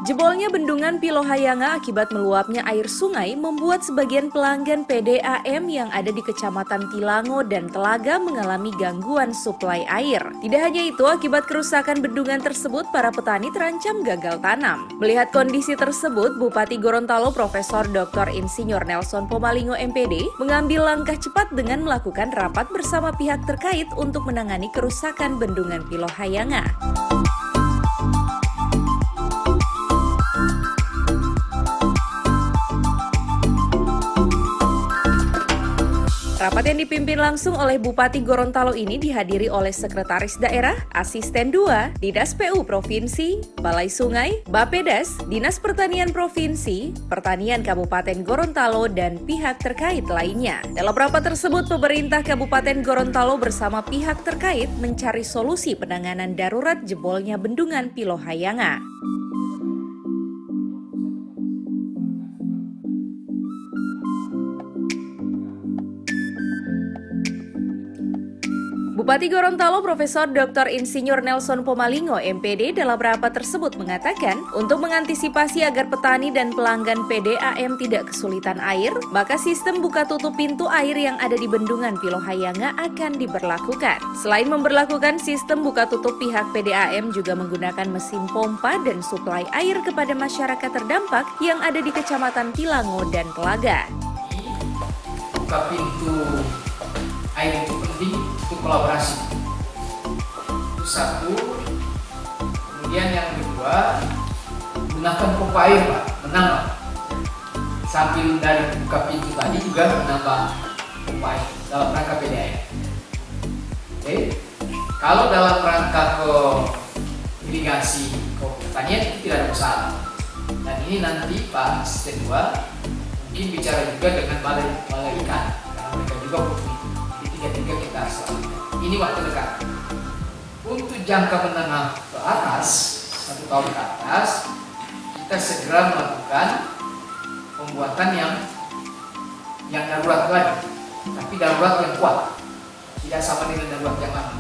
Jebolnya bendungan Pilohayanga akibat meluapnya air sungai membuat sebagian pelanggan PDAM yang ada di Kecamatan Tilango dan Telaga mengalami gangguan suplai air. Tidak hanya itu, akibat kerusakan bendungan tersebut, para petani terancam gagal tanam. Melihat kondisi tersebut, Bupati Gorontalo Profesor Dr. Insinyur Nelson Pomalingo MPD mengambil langkah cepat dengan melakukan rapat bersama pihak terkait untuk menangani kerusakan bendungan Pilohayanga. Rapat yang dipimpin langsung oleh Bupati Gorontalo ini dihadiri oleh Sekretaris Daerah, Asisten 2, Dinas PU Provinsi, Balai Sungai, Bapedas, Dinas Pertanian Provinsi, Pertanian Kabupaten Gorontalo, dan pihak terkait lainnya. Dalam rapat tersebut, pemerintah Kabupaten Gorontalo bersama pihak terkait mencari solusi penanganan darurat jebolnya bendungan Pilohayanga. Bupati Gorontalo Profesor Dr. Insinyur Nelson Pomalingo MPD dalam rapat tersebut mengatakan, untuk mengantisipasi agar petani dan pelanggan PDAM tidak kesulitan air, maka sistem buka tutup pintu air yang ada di bendungan Pilohayanga akan diberlakukan. Selain memberlakukan sistem buka tutup, pihak PDAM juga menggunakan mesin pompa dan suplai air kepada masyarakat terdampak yang ada di Kecamatan Tilango dan Telaga. Buka pintu air itu penting untuk kolaborasi. Itu satu. Kemudian yang kedua, gunakan pompa air, Pak, menambah. Sambil dari buka pintu tadi juga menambah pompa air dalam rangka PDAM. Oke. Kalau dalam rangka ke irigasi, ke pertanian itu tidak ada masalah. Dan ini nanti Pak Asisten 2 mungkin bicara juga dengan balai ikan, karena mereka juga butuh tiga kita selanjutnya. Ini waktu dekat. Untuk jangka menengah ke atas, 1 tahun ke atas, kita segera melakukan pembuatan yang darurat lagi, tapi darurat yang kuat, tidak sama dengan darurat yang lama.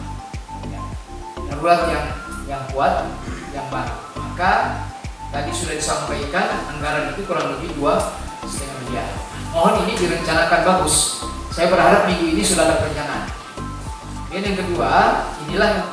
Ya. Darurat yang kuat, yang baru. Maka tadi sudah disampaikan anggaran itu kurang lebih 2,5 miliar. Mohon ini direncanakan bagus. Saya berharap minggu ini sudah ada perencanaan. Dan yang kedua, inilah yang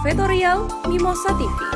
Advertorial Mimosa TV.